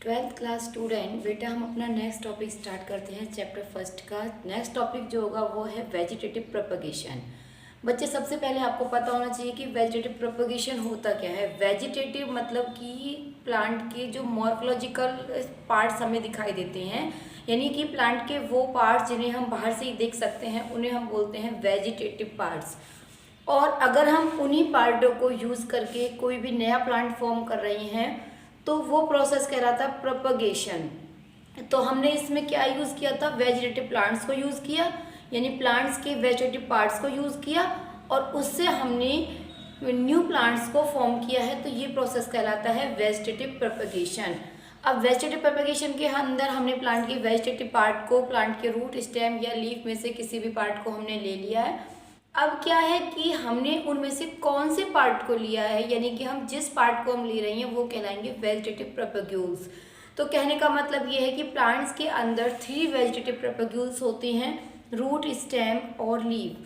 Twelfth class student बेटा, हम अपना नेक्स्ट टॉपिक स्टार्ट करते हैं। चैप्टर फर्स्ट का नेक्स्ट टॉपिक जो होगा वो है वेजिटेटिव प्रोपगेशन। बच्चे, सबसे पहले आपको पता होना चाहिए कि वेजिटेटिव प्रोपगेशन होता क्या है। वेजिटेटिव मतलब कि प्लांट के जो मॉर्फोलॉजिकल पार्ट्स हमें दिखाई देते हैं, यानी कि प्लांट के वो पार्ट्स जिन्हें हम बाहर से ही देख सकते हैं, उन्हें हम बोलते हैं वेजिटेटिव पार्ट्स। और अगर हम उन्हीं पार्टों को यूज़ करके कोई भी नया प्लांट फॉर्म कर रहे हैं तो वो प्रोसेस कहलाता है प्रोपगेशन। तो हमने इसमें क्या यूज़ किया था, वेजिटेटिव प्लांट्स को यूज़ किया, यानी प्लांट्स के वेजिटेटिव पार्ट्स को यूज़ किया और उससे हमने न्यू प्लांट्स को फॉर्म किया है। तो ये प्रोसेस कहलाता है वेजिटेटिव प्रोपगेशन। अब वेजिटेटिव प्रोपगेशन के अंदर हमने प्लांट के वेजिटेटिव पार्ट को प्लांट के रूट, स्टेम या लीफ में से किसी भी पार्ट को हमने ले लिया है। अब क्या है कि हमने उनमें से कौन से पार्ट को लिया है, यानी कि हम जिस पार्ट को हम ले रहे हैं वो कहलाएंगे वेजिटेटिव प्रोपग्यूल्स। तो कहने का मतलब ये है कि प्लांट्स के अंदर 3 वेजिटेटिव प्रोपग्यूल्स होते हैं, रूट, स्टेम और लीफ।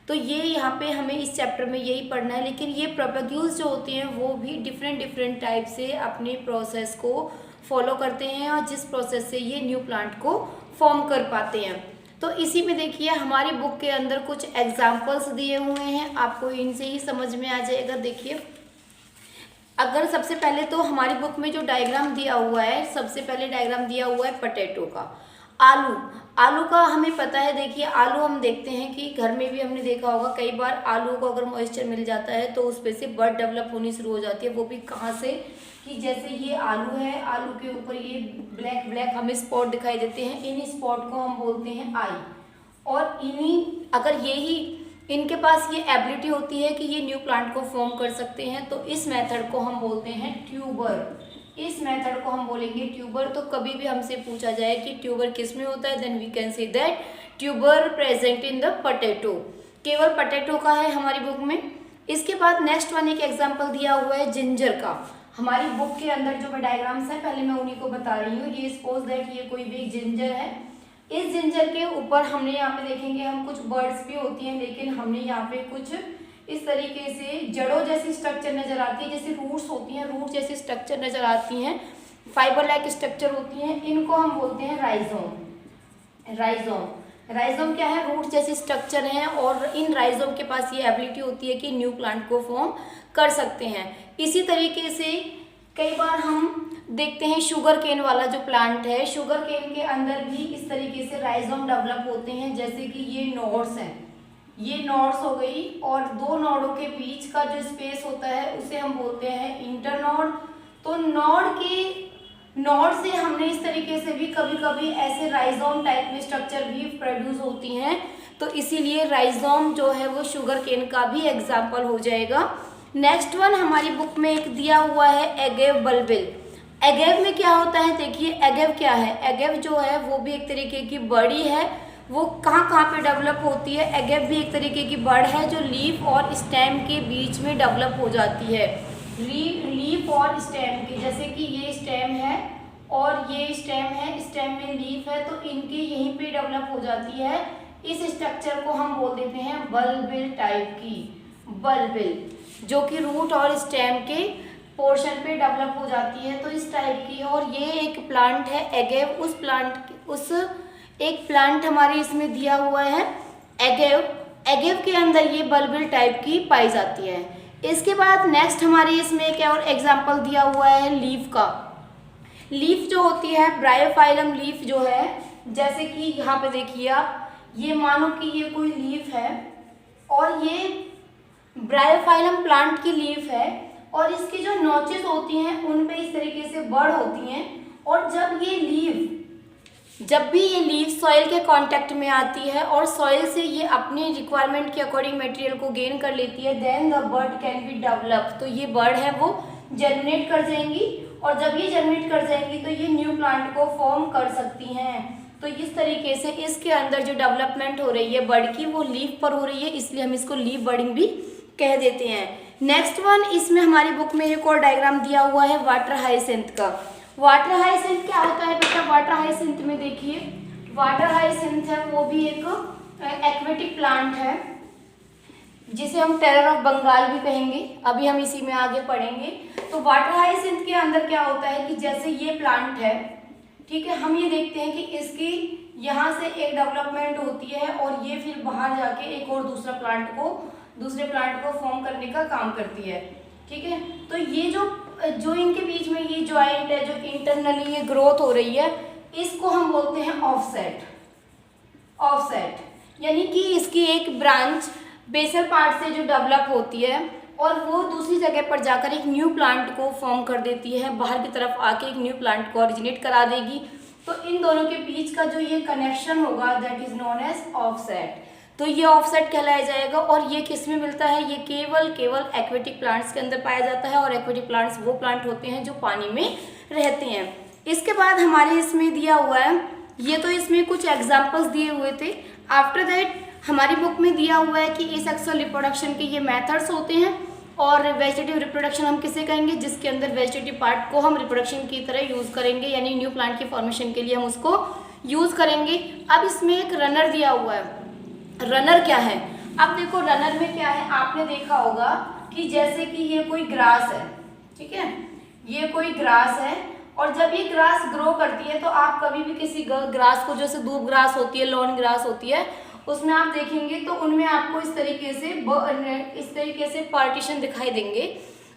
तो ये यहाँ पे हमें इस चैप्टर में यही पढ़ना है। लेकिन ये प्रोपग्यूल्स जो होते हैं वो भी डिफरेंट टाइप से अपने प्रोसेस को फॉलो करते हैं और जिस प्रोसेस से ये न्यू प्लांट को फॉर्म कर पाते हैं। तो इसी में देखिए हमारी बुक के अंदर कुछ एग्जाम्पल्स दिए हुए हैं, आपको इनसे ही समझ में आ जाएगा। देखिए, अगर सबसे पहले तो हमारी बुक में जो डायग्राम दिया हुआ है, सबसे पहले डायग्राम दिया हुआ है पोटैटो का। आलू का हमें पता है। देखिए, आलू हम देखते हैं कि घर में भी हमने देखा होगा कई बार, आलू को अगर मॉइस्चर मिल जाता है तो उस पे से बर्ड डेवलप होनी शुरू हो जाती है। वो भी कहाँ से, कि जैसे ये आलू है, आलू के ऊपर ये ब्लैक हमें स्पॉट दिखाई देते हैं, इन स्पॉट को हम बोलते हैं आई। और अगर यही इनके पास ये एबिलिटी होती है कि ये न्यू प्लांट को फॉर्म कर सकते हैं, तो इस मेथड को हम बोलते हैं ट्यूबर। इस मेथड को हम बोलेंगे ट्यूबर। तो कभी भी हमसे पूछा जाए कि ट्यूबर किस में होता है, then we can say that tuber present in the potato. केवल पोटैटो का है हमारी बुक में। इसके बाद नेक्स्ट वन एक एग्जाम्पल दिया हुआ है जिंजर का। हमारी बुक के अंदर जो डायग्राम्स है, पहले मैं उन्हीं को बता रही हूँ। ये सपोज दैट ये कोई भी एक जिंजर है। इस जिंजर के ऊपर हमने यहाँ पे देखेंगे हम कुछ बर्ड्स भी होती हैं, लेकिन हमने यहाँ पे कुछ इस तरीके से जड़ों जैसी स्ट्रक्चर नजर आती है, जैसे रूट्स होती हैं, रूट जैसी स्ट्रक्चर नजर आती हैं, फाइबर लाइक स्ट्रक्चर होती हैं। इनको हम बोलते हैं राइजोम। राइजोम क्या है, रूट जैसी स्ट्रक्चर हैं और इन राइजोम के पास ये एबिलिटी होती है कि न्यू प्लांट को फॉर्म कर सकते हैं। इसी तरीके से कई बार हम देखते हैं शुगर केन वाला जो प्लांट है, शुगर केन के अंदर भी इस तरीके से राइजोम डेवलप होते हैं। जैसे कि ये नोड्स हैं, ये नोड्स हो गई, और 2 नोडों के बीच का जो स्पेस होता है उसे हम बोलते हैं इंटरनोड। तो नोड से हमने इस तरीके से भी कभी कभी ऐसे राइजोम टाइप में स्ट्रक्चर भी प्रोड्यूस होती हैं। तो इसीलिए राइजोम जो है वो शुगर केन का भी एग्जाम्पल हो जाएगा। नेक्स्ट वन हमारी बुक में एक दिया हुआ है एगेव बल्बिल। एगेव में क्या होता है, देखिए एगेव क्या है। एगेव जो है वो भी एक तरीके की बर्ड है। वो कहाँ पे डेवलप होती है, एगेव भी एक तरीके की बर्ड है जो लीफ और स्टेम के बीच में डेवलप हो जाती है। लीफ और स्टेम के, जैसे कि ये स्टेम है और ये स्टेम है, स्टेम में लीफ है, तो इनके यहीं पे डेवलप हो जाती है। इस स्ट्रक्चर को हम बोल देते हैं बल्बिल टाइप की, बल्बिल, जो कि रूट और स्टेम के पोर्शन पे डेवलप हो जाती है। तो इस टाइप की है। और ये एक प्लांट है एगेव, एक प्लांट हमारे इसमें दिया हुआ है एगेव के अंदर ये बल्बिल टाइप की पाई जाती है। इसके बाद नेक्स्ट हमारे इसमें एक और एग्जांपल दिया हुआ है लीफ का। लीफ जो होती है, ब्रायोफाइलम लीफ जो है, जैसे कि यहाँ पे देखिए आप, ये मानो कि ये कोई लीफ है और ये ब्रायोफाइलम प्लांट की लीफ है, और इसकी जो नोचेस होती हैं उन पे इस तरीके से बर्ड होती हैं। और जब भी ये लीफ सॉइल के कांटेक्ट में आती है और सॉइल से ये अपनी रिक्वायरमेंट के अकॉर्डिंग मटेरियल को गेन कर लेती है, then the bud can be develop. तो ये बर्ड है वो जर्मिनेट कर जाएंगी, और जब ये जर्मिनेट कर जाएंगी तो ये न्यू प्लांट को फॉर्म कर सकती हैं। तो इस तरीके से इसके अंदर जो डेवलपमेंट हो रही है बर्ड की, वो लीफ पर हो रही है, इसलिए हम इसको लीफ बर्डिंग भी कह देते हैं। नेक्स्ट वन, इसमें हमारी बुक में एक और डायग्राम दिया हुआ है वाटर हाइसिंथ का। वाटर हाइसिंथ क्या होता है बेटा, वाटर हाइसिंथ में देखिए, वाटर हाइसिंथ है वो भी एक एक्वेटिक प्लांट है, जिसे हम टेरर ऑफ बंगाल भी कहेंगे। अभी हम इसी में आगे पढ़ेंगे। तो वाटर हाइसिंथ के अंदर क्या होता है कि जैसे ये प्लांट है, ठीक है, हम ये देखते हैं कि इसकी यहाँ से एक डेवलपमेंट होती है और ये फिर बाहर जाके एक और दूसरे प्लांट को फॉर्म करने का काम करती है, ठीक है। तो ये जो इनके बीच में ये जॉइंट है, जो इंटरनली ये ग्रोथ हो रही है, इसको हम बोलते हैं ऑफसेट। यानी कि इसकी एक ब्रांच बेसल पार्ट से जो डेवलप होती है और वो दूसरी जगह पर जाकर एक न्यू प्लांट को फॉर्म कर देती है, बाहर की तरफ आके एक न्यू प्लांट को ओरिजिनेट करा देगी। तो इन दोनों के बीच का जो ये कनेक्शन होगा that is known as offset. तो ये ऑफसेट कहलाया जाएगा। और ये किस में मिलता है? ये केवल एक्वेटिक प्लांट्स के अंदर पाया जाता है और एक्वेटिक प्लांट्स वो प्लांट होते हैं जो पानी में रहते हैं। इसके बाद हमारे इसमें दिया हुआ है, ये तो इसमें कुछ एग्जाम्पल्स दिए हुए थे। आफ्टर दैट हमारी बुक में दिया हुआ है कि एसेक्सुअल रिप्रोडक्शन के ये मेथड्स होते हैं और वेजिटेटिव रिप्रोडक्शन हम किसे कहेंगे? जिसके अंदर वेजिटेटिव पार्ट को हम रिप्रोडक्शन की तरह यूज़ करेंगे, यानी न्यू प्लांट की फॉर्मेशन के लिए हम उसको यूज़ करेंगे। अब इसमें एक रनर दिया हुआ है। रनर क्या है? अब देखो रनर में क्या है, आपने देखा होगा कि जैसे कि ये कोई ग्रास है, ठीक है, ये कोई ग्रास है और जब ये ग्रास ग्रो करती है तो आप कभी भी किसी ग्रास को, जैसे दूब ग्रास होती है, लॉन ग्रास होती है, उसमें आप देखेंगे तो उनमें आपको इस तरीके से पार्टीशन दिखाई देंगे।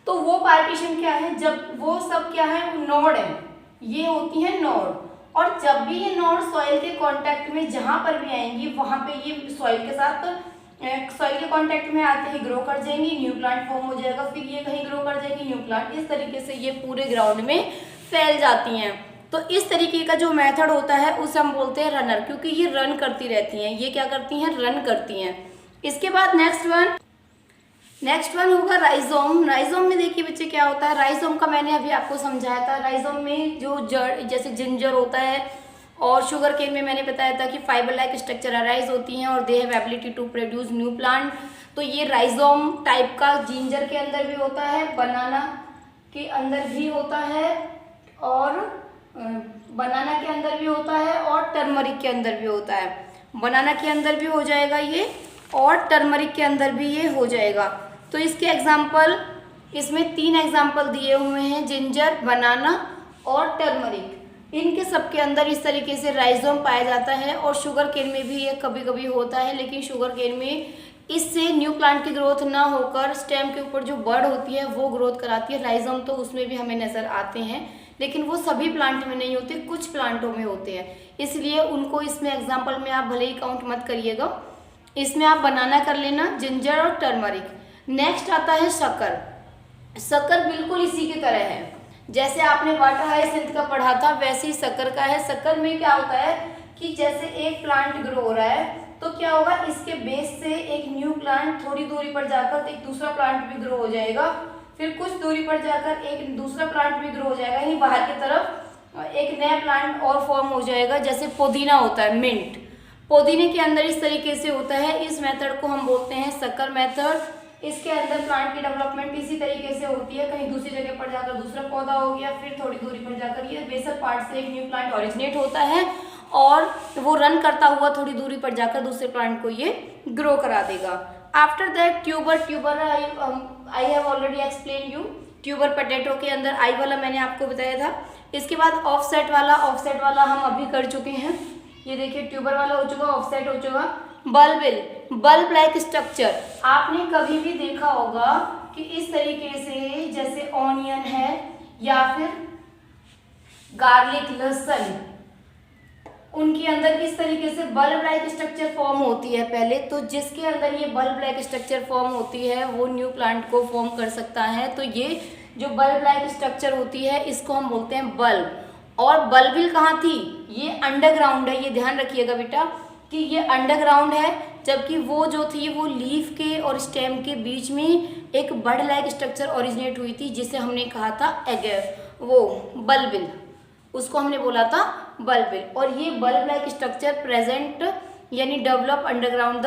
तो वो पार्टीशन क्या है? जब वो सब क्या है? नोड है, ये होती है नोड। और जब भी ये नोड सॉइल के कांटेक्ट में जहां पर भी आएंगी वहां पे ये सॉइल के कांटेक्ट में आते ही ग्रो कर जाएंगी, न्यू प्लांट फॉर्म हो जाएगा, फिर ये कहीं ग्रो कर जाएगी, न्यू प्लांट। इस तरीके से ये पूरे ग्राउंड में फैल जाती हैं। तो इस तरीके का जो मेथड होता है उसे हम बोलते हैं रनर, क्योंकि ये रन करती रहती हैं। ये क्या करती हैं? रन करती हैं। इसके बाद नेक्स्ट वन होगा राइजोम। राइजोम में देखिए बच्चे क्या होता है, राइजोम का मैंने अभी आपको समझाया था। राइजोम में जो जड़, जैसे जिंजर होता है और शुगर केन में मैंने बताया था कि फाइबर लाइक स्ट्रक्चर अराइज होती हैं और they have ability to produce new plant. तो ये राइजोम टाइप का जिंजर के अंदर भी होता है, बनाना के अंदर भी होता है और बनाना के अंदर भी होता है और टर्मरिक के अंदर भी होता है। बनाना के अंदर भी हो जाएगा ये और टर्मरिक के अंदर भी ये हो जाएगा। तो इसके एग्जाम्पल, इसमें 3 एग्जाम्पल दिए हुए हैं, जिंजर, बनाना और टर्मरिक। इनके सबके अंदर इस तरीके से राइजोम पाया जाता है। और शुगर केन में भी ये कभी कभी होता है, लेकिन शुगर केन में इससे न्यू प्लांट की ग्रोथ ना होकर स्टेम के ऊपर जो बर्ड होती है वो ग्रोथ कराती है। राइजोम तो उसमें भी हमें नज़र आते हैं, लेकिन वो सभी प्लांट में नहीं होते, कुछ प्लांटों में होते हैं, इसलिए उनको इसमें एग्जाम्पल में आप भले ही काउंट मत करिएगा। इसमें आप बनाना कर लेना, जिंजर और टर्मरिक। नेक्स्ट आता है शक्कर। शक्कर बिल्कुल इसी की तरह है, जैसे आपने वाटर हाइसिंथ का पढ़ा था वैसे ही शक्कर का है। शक्कर में क्या होता है कि जैसे एक प्लांट ग्रो हो रहा है तो क्या होगा, इसके बेस से एक न्यू प्लांट थोड़ी दूरी पर जाकर एक दूसरा प्लांट भी ग्रो हो जाएगा, फिर कुछ दूरी पर जाकर एक दूसरा प्लांट भी ग्रो हो जाएगा, यानी बाहर की तरफ एक नया प्लांट और फॉर्म हो जाएगा। जैसे पुदीना होता है, मिंट, पुदीने के अंदर इस तरीके से होता है। इस मेथड को हम बोलते हैं शक्कर मेथड। इसके अंदर प्लांट की डेवलपमेंट इसी तरीके से होती है, कहीं दूसरी जगह पर जाकर दूसरा पौधा हो गया, फिर थोड़ी दूरी पर जाकर ये बेसल पार्ट से एक न्यू प्लांट ओरिजिनेट होता है और वो रन करता हुआ थोड़ी दूरी पर जाकर दूसरे प्लांट को ये ग्रो करा देगा। After that tuber I have already explain you. Tuber potato के अंदर आई वाला मैंने आपको बताया था। इसके बाद ऑफसेट वाला हम अभी कर चुके हैं। ये देखिए ट्यूबर वाला हो चुका, ऑफसेट हो चुका। बल्ब लाइक स्ट्रक्चर, आपने कभी भी देखा होगा कि इस तरीके से जैसे ऑनियन है या फिर गार्लिक, लहसुन, उनके अंदर इस तरीके से बल्ब लाइक स्ट्रक्चर फॉर्म होती है पहले। तो जिसके अंदर ये बल्ब लाइक स्ट्रक्चर फॉर्म होती है वो न्यू प्लांट को फॉर्म कर सकता है। तो ये जो बल्ब लाइक स्ट्रक्चर होती है इसको हम बोलते हैं बल्ब। और बल्बिल कहाँ थी? ये अंडरग्राउंड है, ये ध्यान रखिएगा बेटा कि ये अंडरग्राउंड है, जबकि वो जो थी वो लीफ के और स्टेम के बीच में एक बर्ड लाइक स्ट्रक्चर ओरिजिनेट हुई थी, जिसे हमने कहा था वो बल्बिल, उसको हमने बोला था बल्बिल। और ये बल्ब लाइक स्ट्रक्चर प्रेजेंट यानी डेवलप अंडरग्राउंड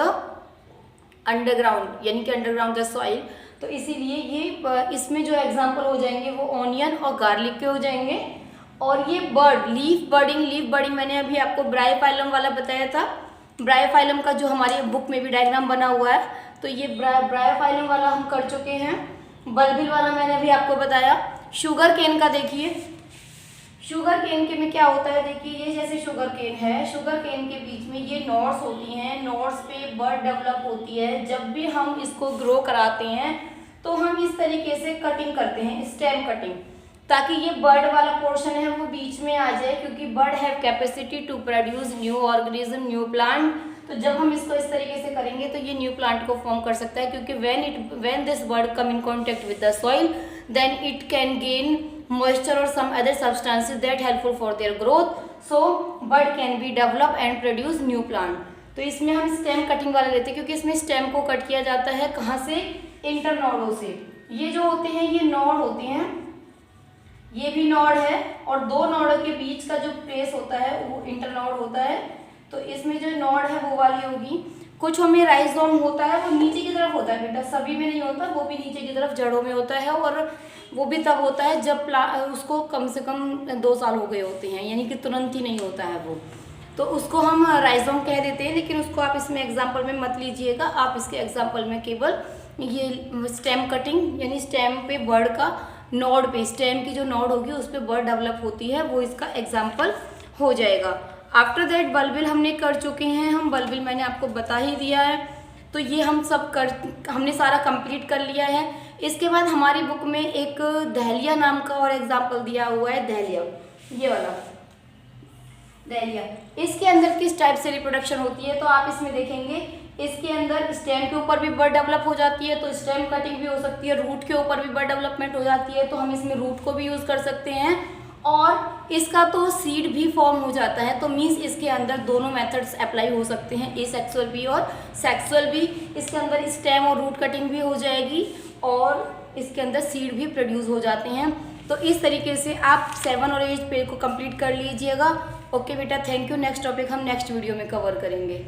यानी कि अंडरग्राउंड द सॉइल। तो इसीलिए ये इसमें जो एग्जांपल हो जाएंगे वो ऑनियन और गार्लिक के हो जाएंगे। और ये बर्ड, लीफ बर्डिंग मैंने अभी आपको ब्रायोफाइलम वाला बताया था। ब्रायोफाइलम का जो हमारी बुक में भी डायग्राम बना हुआ है, तो ये ब्रायोफाइलम वाला हम कर चुके हैं। बल्बिल वाला मैंने अभी आपको बताया। शुगर केन का देखिए, शुगर केन के में क्या होता है, देखिए ये जैसे शुगर केन है, शुगर केन के बीच में ये नॉड्स होती हैं, नॉड्स पे बड डेवलप होती है। जब भी हम इसको ग्रो कराते हैं तो हम इस तरीके से कटिंग करते हैं, स्टेम कटिंग, ताकि ये बर्ड वाला पोर्शन है वो बीच में आ जाए, क्योंकि bud have capacity to produce new organism, new plant. तो जब हम इसको इस तरीके से करेंगे तो ये न्यू प्लांट को फॉर्म कर सकता है, क्योंकि when this bird come in contact with the soil then it can gain moisture और some other substances that helpful for their growth, so bird can be develop and produce new plant. तो इसमें हम stem cutting वाला लेते हैं, क्योंकि इसमें stem को कट किया जाता है कहाँ से, इंटरनोडों से। ये जो होते हैं ये नोड होते हैं, ये भी नोड है, और दो नोडों के बीच का जो प्लेस होता है वो इंटरनोड होता है। तो इसमें जो नोड है वो वाली होगी। कुछ हमें राइजोम होता है वो नीचे की तरफ होता है बेटा, सभी में नहीं होता, वो भी नीचे की तरफ जड़ों में होता है, और वो भी तब होता है जब उसको कम से कम 2 साल हो गए होते हैं, यानी कि तुरंत ही नहीं होता है वो, तो उसको हम राइजोम कह देते हैं। लेकिन उसको आप इसमें एग्जाम्पल में मत लीजिएगा, आप इसके एग्जाम्पल में केवल ये स्टेम कटिंग यानी स्टेम पे बर्ड का नोड पे, स्टेम की जो नोड होगी उस पर बर्ड डेवलप होती है, वो इसका एग्जाम्पल हो जाएगा। आफ्टर दैट बल्बिल हमने कर चुके हैं, हम बल्बिल मैंने आपको बता ही दिया है। तो ये हम सब हमने सारा कंप्लीट कर लिया है। इसके बाद हमारी बुक में एक दहलिया नाम का और एग्जाम्पल दिया हुआ है, दहलिया, ये वाला दहलिया। इसके अंदर किस टाइप से रिप्रोडक्शन होती है, तो आप इसमें देखेंगे इसके अंदर स्टेम के ऊपर भी बर्ड डेवलप हो जाती है, तो स्टेम कटिंग भी हो सकती है, रूट के ऊपर भी बर्ड डेवलपमेंट हो जाती है, तो हम इसमें रूट को भी यूज़ कर सकते हैं, और इसका तो सीड भी फॉर्म हो जाता है। तो मीन्स इसके अंदर दोनों मेथड्स अप्लाई हो सकते हैं, एसेक्सुअल भी और सेक्सुअल भी। इसके अंदर स्टेम और रूट कटिंग भी हो जाएगी, और इसके अंदर सीड भी प्रोड्यूस हो जाते हैं। तो इस तरीके से आप 7 और 8 पेज को कंप्लीट कर लीजिएगा। ओके बेटा, थैंक यू। नेक्स्ट टॉपिक हम नेक्स्ट वीडियो में कवर करेंगे।